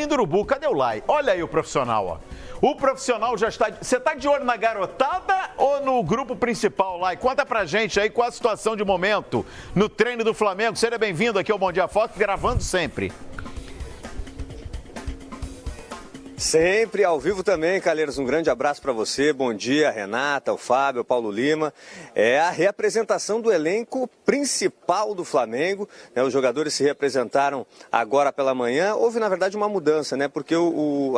Ninho do Urubu, cadê o Lai? Olha aí o profissional, ó. O profissional já está... Você está de olho na garotada ou no grupo principal, Lai? Conta pra gente aí qual a situação de momento no treino do Flamengo. Seja bem-vindo aqui ao Bom Dia Foco, gravando sempre. Sempre ao vivo também, Calheiros, um grande abraço para você, bom dia, Renata, o Fábio, o Paulo Lima. É a reapresentação do elenco principal do Flamengo, né? Os jogadores se reapresentaram agora pela manhã. Houve, na verdade, uma mudança, né? Porque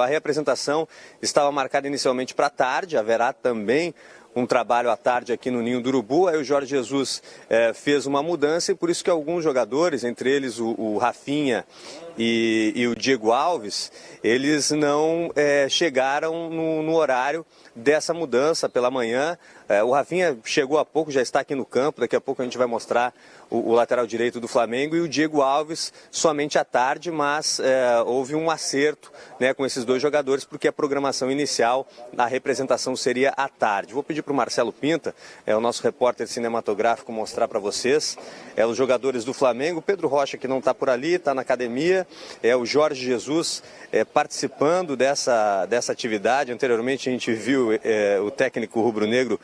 a reapresentação estava marcada inicialmente para tarde, haverá também um trabalho à tarde aqui no Ninho do Urubu. Aí o Jorge Jesus fez uma mudança e por isso que alguns jogadores, entre eles o Rafinha e o Diego Alves, eles não chegaram no horário dessa mudança pela manhã. O Rafinha chegou há pouco, já está aqui no campo, daqui a pouco a gente vai mostrar o lateral direito do Flamengo, e o Diego Alves somente à tarde, mas houve um acerto, né, com esses dois jogadores, porque a programação inicial da representação seria à tarde. Vou pedir para o Marcelo Pinta, o nosso repórter cinematográfico, mostrar para vocês os jogadores do Flamengo. Pedro Rocha, que não está por ali, está na academia, o Jorge Jesus participando dessa atividade. Anteriormente a gente viu o técnico rubro-negro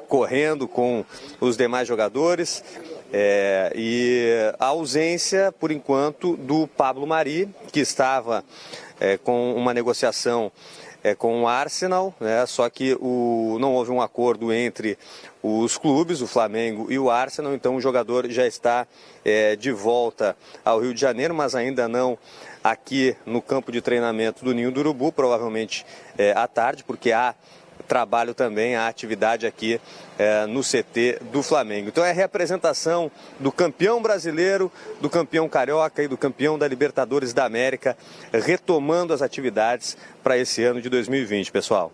correndo com os demais jogadores. E a ausência, por enquanto, do Pablo Mari, que estava com uma negociação com o Arsenal, né? Só que não houve um acordo entre os clubes, o Flamengo e o Arsenal, então o jogador já está de volta ao Rio de Janeiro, mas ainda não aqui no campo de treinamento do Ninho do Urubu, provavelmente à tarde, porque há trabalho também, a atividade aqui no CT do Flamengo. Então é a representação do campeão brasileiro, do campeão carioca e do campeão da Libertadores da América, retomando as atividades para esse ano de 2020, pessoal.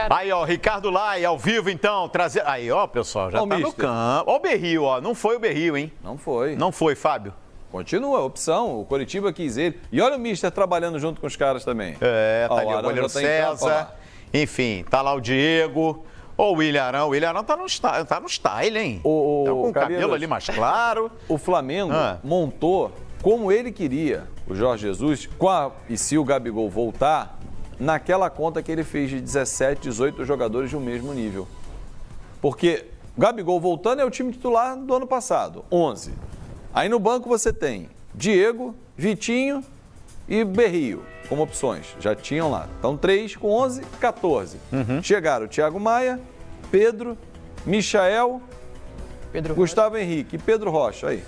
Aí, ó, Ricardo Lai, ao vivo, então, trazer... Aí, ó, pessoal, já tá no campo. Ó o Berril, ó, não foi o Berril, hein? Não foi. Não foi, Fábio? Continua a opção, o Coritiba quis ele. E olha o Mister trabalhando junto com os caras também. Tá ali o goleiro César. Enfim, tá lá o Diego, ou o William Arão. O William Arão tá no style, hein? Tá com o cabelo ali mais claro. O Flamengo montou como ele queria, o Jorge Jesus, e se o Gabigol voltar, naquela conta que ele fez de 17, 18 jogadores de um mesmo nível. Porque o Gabigol voltando é o time titular do ano passado, 11. Aí no banco você tem Diego, Vitinho e Berrio como opções, já tinham lá. Então 3 com 11, 14. Chegaram o Thiago Maia, Pedro, Michael, Gustavo Henrique e Pedro Rocha, aí.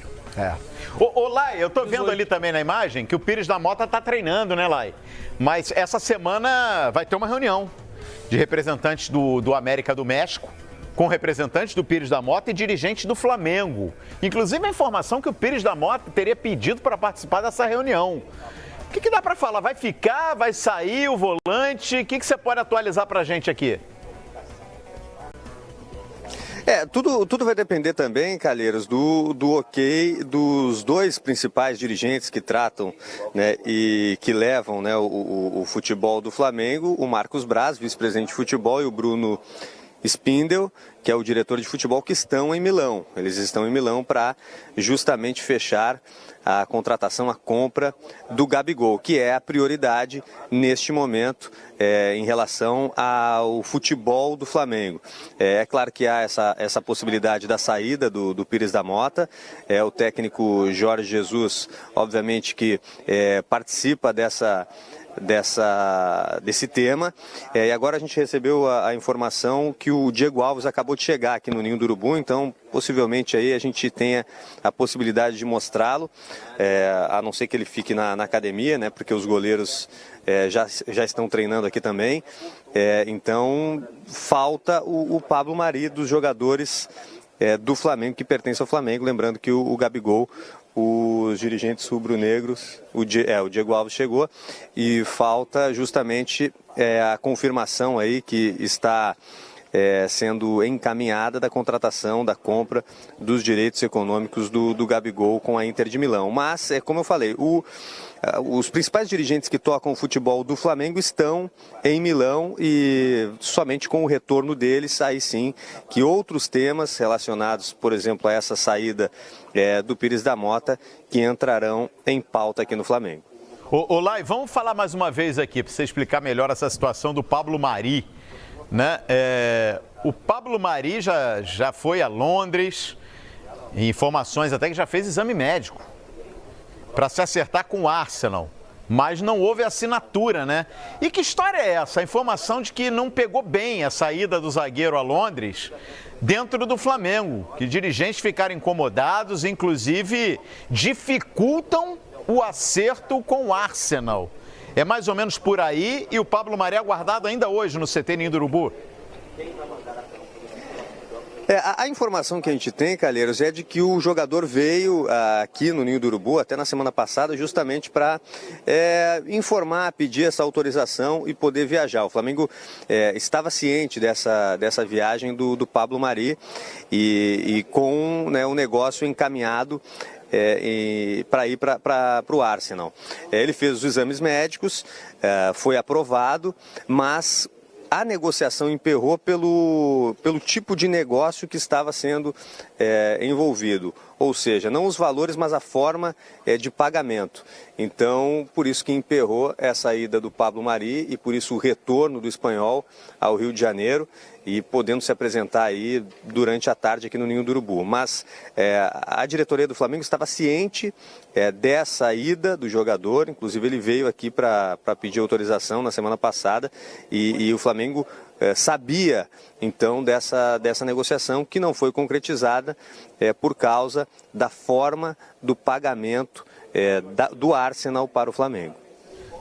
Ô, Lai, eu tô vendo ali também na imagem que o Pires da Mota tá treinando, né, Lai? Mas essa semana vai ter uma reunião de representantes do América do México, com representantes do Pires da Mota e dirigentes do Flamengo. Inclusive a informação que o Pires da Mota teria pedido para participar dessa reunião. O que dá para falar? Vai ficar? Vai sair o volante? O que você pode atualizar para a gente aqui? Tudo vai depender também, Calheiros, do ok dos dois principais dirigentes que tratam, né, e que levam, né, o futebol do Flamengo, o Marcos Braz, vice-presidente de futebol, e o Bruno Spindel, que é o diretor de futebol, que estão em Milão. Eles estão em Milão para justamente fechar a contratação, a compra do Gabigol, que é a prioridade neste momento em relação ao futebol do Flamengo. É claro que há essa possibilidade da saída do Pires da Mota. O técnico Jorge Jesus, obviamente, que participa desse tema, e agora a gente recebeu a informação que o Diego Alves acabou de chegar aqui no Ninho do Urubu, então possivelmente aí a gente tenha a possibilidade de mostrá-lo, a não ser que ele fique na academia, né, porque os goleiros já estão treinando aqui também, então falta o Pablo Mari dos jogadores do Flamengo, que pertence ao Flamengo, lembrando que o Gabigol, os dirigentes rubro-negros, o Diego Alves chegou, e falta justamente a confirmação aí que está sendo encaminhada da contratação, da compra dos direitos econômicos do Gabigol com a Inter de Milão. Mas, como eu falei, os principais dirigentes que tocam o futebol do Flamengo estão em Milão, e somente com o retorno deles, aí sim, que outros temas relacionados, por exemplo, a essa saída do Pires da Mota, que entrarão em pauta aqui no Flamengo. Ô Lai, vamos falar mais uma vez aqui, para você explicar melhor essa situação do Pablo Mari, né? O Pablo Mari já foi a Londres, informações até que já fez exame médico para se acertar com o Arsenal, mas não houve assinatura, né? E que história é essa? A informação de que não pegou bem a saída do zagueiro a Londres dentro do Flamengo, que dirigentes ficaram incomodados, inclusive dificultam o acerto com o Arsenal. É mais ou menos por aí, e o Pablo Mari aguardado ainda hoje no CT Ninho do Urubu. A informação que a gente tem, Calheiros, é de que o jogador veio aqui no Ninho do Urubu, até na semana passada, justamente para informar, pedir essa autorização e poder viajar. O Flamengo estava ciente dessa viagem do Pablo Mari e com o negócio encaminhado para ir para o Arsenal. Ele fez os exames médicos, foi aprovado, mas a negociação emperrou pelo tipo de negócio que estava sendo envolvido. Ou seja, não os valores, mas a forma de pagamento. Então, por isso que emperrou essa ida do Pablo Mari e por isso o retorno do Espanhol ao Rio de Janeiro e podendo se apresentar aí durante a tarde aqui no Ninho do Urubu. Mas a diretoria do Flamengo estava ciente dessa ida do jogador, inclusive ele veio aqui para pedir autorização na semana passada e o Flamengo sabia então dessa negociação que não foi concretizada por causa da forma do pagamento do Arsenal para o Flamengo.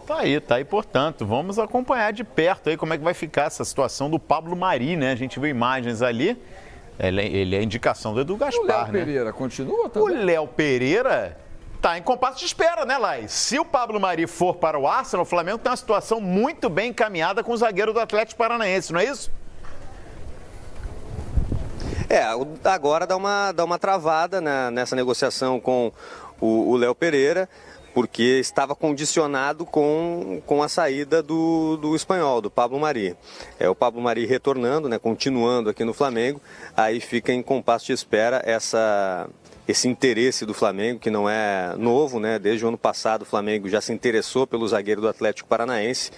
Tá aí, portanto, vamos acompanhar de perto aí como é que vai ficar essa situação do Pablo Mari, né? A gente viu imagens ali, ele é indicação do Edu Gaspar, né? O Léo Pereira continua também? O Léo Pereira tá em compasso de espera, né, Lai? Se o Pablo Mari for para o Arsenal, o Flamengo tem uma situação muito bem encaminhada com o zagueiro do Atlético Paranaense, não é isso? Agora dá uma travada nessa negociação com o Léo Pereira, porque estava condicionado com a saída do Espanhol, do Pablo Mari. O Pablo Mari retornando, né, continuando aqui no Flamengo, aí fica em compasso de espera esse interesse do Flamengo, que não é novo, né? Desde o ano passado o Flamengo já se interessou pelo zagueiro do Atlético Paranaense,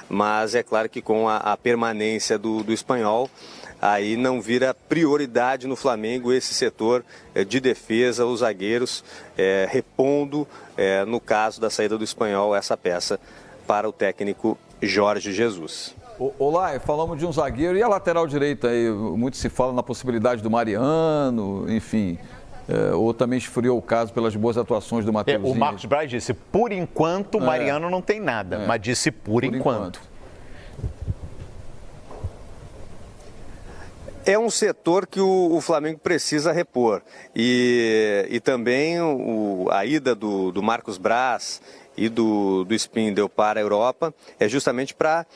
mas é claro que com a permanência do Espanhol, aí não vira prioridade no Flamengo esse setor de defesa, os zagueiros repondo, no caso da saída do Espanhol, essa peça para o técnico Jorge Jesus. Olá, falamos de um zagueiro e a lateral direita aí, muito se fala na possibilidade do Mariano, enfim, ou também esfriou o caso pelas boas atuações do Mateuzinho. O Marcos Braz disse, por enquanto o Mariano não tem nada, mas disse por enquanto. É um setor que o Flamengo precisa repor e também a ida do Marcos Braz e do Spindel para a Europa é justamente para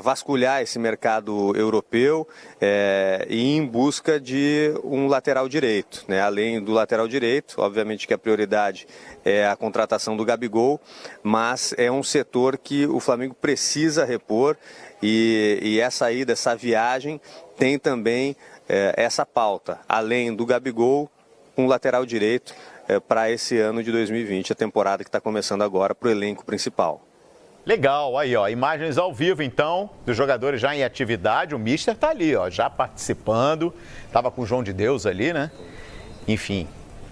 vasculhar esse mercado europeu e ir em busca de um lateral direito, né? Além do lateral direito, obviamente que a prioridade é a contratação do Gabigol, mas é um setor que o Flamengo precisa repor e essa ida, essa viagem tem também essa pauta, além do Gabigol, um lateral direito para esse ano de 2020, a temporada que está começando agora, para o elenco principal. Legal, aí ó, imagens ao vivo então, dos jogadores já em atividade, o Mister tá ali ó, já participando, tava com o João de Deus ali, né? Enfim,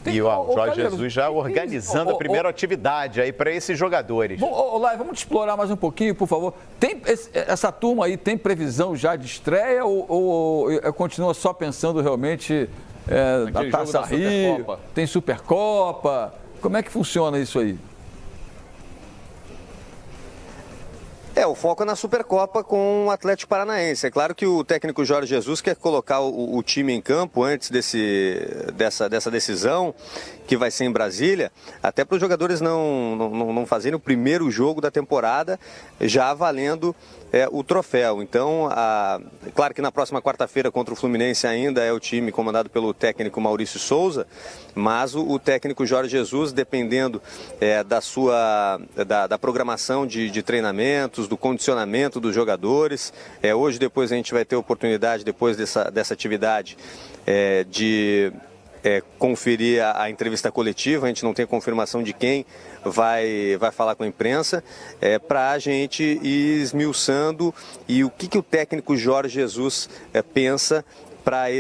e o Jorge Jesus já organizando a primeira atividade aí para esses jogadores. Bom, Lai, vamos explorar mais um pouquinho, por favor. Essa turma aí tem previsão já de estreia ou continua só pensando realmente na Taça Rio, tem Supercopa? Como é que funciona isso aí? O foco é na Supercopa com o Atlético Paranaense. É claro que o técnico Jorge Jesus quer colocar o time em campo antes dessa decisão, que vai ser em Brasília, até para os jogadores não fazerem o primeiro jogo da temporada já valendo o troféu. Então, claro que na próxima quarta-feira contra o Fluminense ainda é o time comandado pelo técnico Maurício Souza, mas o técnico Jorge Jesus, dependendo da programação de treinamentos, do condicionamento dos jogadores, hoje depois a gente vai ter oportunidade, depois dessa atividade, de conferir a entrevista coletiva, a gente não tem confirmação de quem vai falar com a imprensa, para a gente ir esmiuçando e o que o técnico Jorge Jesus pensa para a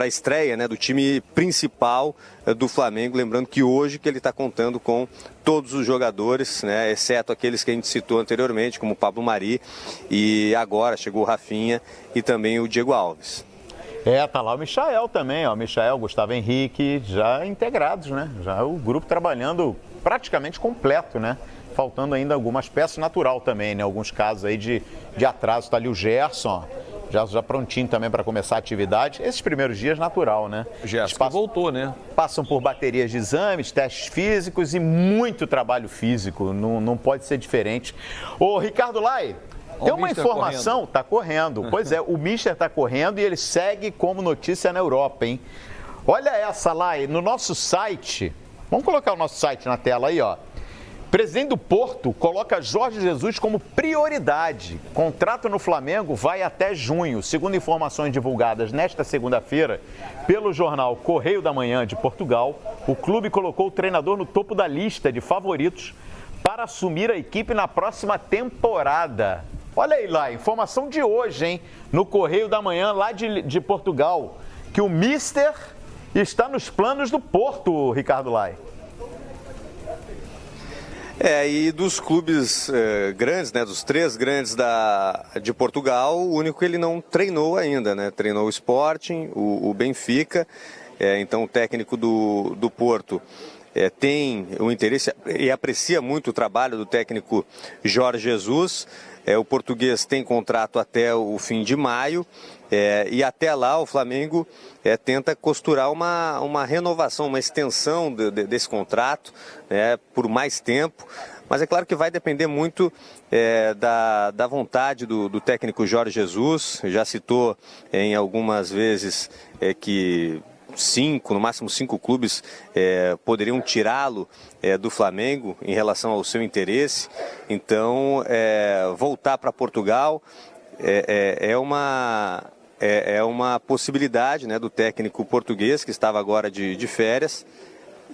estreia, né, do time principal do Flamengo, lembrando que hoje que ele está contando com todos os jogadores, né, exceto aqueles que a gente citou anteriormente, como o Pablo Mari, e agora chegou o Rafinha e também o Diego Alves. Tá lá o Michael também, ó, Michael, Gustavo Henrique, já integrados, né, já o grupo trabalhando praticamente completo, né, faltando ainda algumas peças, natural também, né, alguns casos aí de atraso, tá ali o Gerson, ó. Já prontinho também para começar a atividade. Esses primeiros dias, natural, né? O Gerson voltou, né? Passam por baterias de exames, testes físicos e muito trabalho físico. Não pode ser diferente. Ô, Ricardo Lai, tem uma informação... Tá correndo. Pois é, o Mister tá correndo e ele segue como notícia na Europa, hein? Olha essa, Lai, no nosso site... Vamos colocar o nosso site na tela aí, ó. Presidente do Porto coloca Jorge Jesus como prioridade. Contrato no Flamengo vai até junho. Segundo informações divulgadas nesta segunda-feira pelo jornal Correio da Manhã de Portugal, o clube colocou o treinador no topo da lista de favoritos para assumir a equipe na próxima temporada. Olha aí lá, informação de hoje, hein? No Correio da Manhã, lá de Portugal, que o Mister está nos planos do Porto, Ricardo Lai. E dos clubes grandes, né, dos 3 grandes de Portugal, o único que ele não treinou ainda, né? Treinou o Sporting, o Benfica, então o técnico do Porto tem o interesse e aprecia muito o trabalho do técnico Jorge Jesus. O português tem contrato até o fim de maio e até lá o Flamengo tenta costurar uma renovação, uma extensão desse contrato, por mais tempo. Mas é claro que vai depender muito da vontade do técnico Jorge Jesus. Já citou em algumas vezes que 5, no máximo 5 clubes poderiam tirá-lo do Flamengo em relação ao seu interesse. Então, voltar para Portugal é uma possibilidade, né, do técnico português que estava agora de férias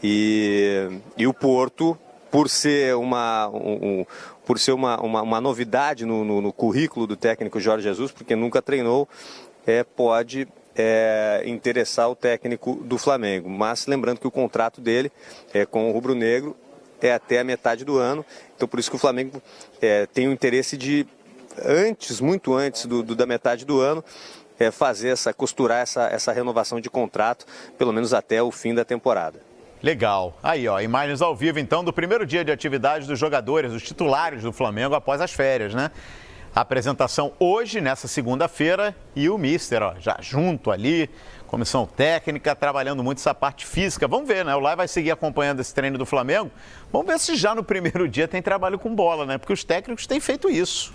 e o Porto, por ser uma novidade no currículo do técnico Jorge Jesus, porque nunca treinou, pode interessar o técnico do Flamengo. Mas lembrando que o contrato dele com o rubro-negro é até a metade do ano, então por isso que o Flamengo tem o interesse de, muito antes da metade do ano, costurar essa renovação de contrato, pelo menos até o fim da temporada. Legal. Aí, ó, imagens ao vivo, então, do primeiro dia de atividade dos jogadores, dos titulares do Flamengo após as férias, né? A apresentação hoje, nessa segunda-feira, e o Mister, ó, já junto ali, comissão técnica, trabalhando muito essa parte física. Vamos ver, né? O Lai vai seguir acompanhando esse treino do Flamengo. Vamos ver se já no primeiro dia tem trabalho com bola, né? Porque os técnicos têm feito isso.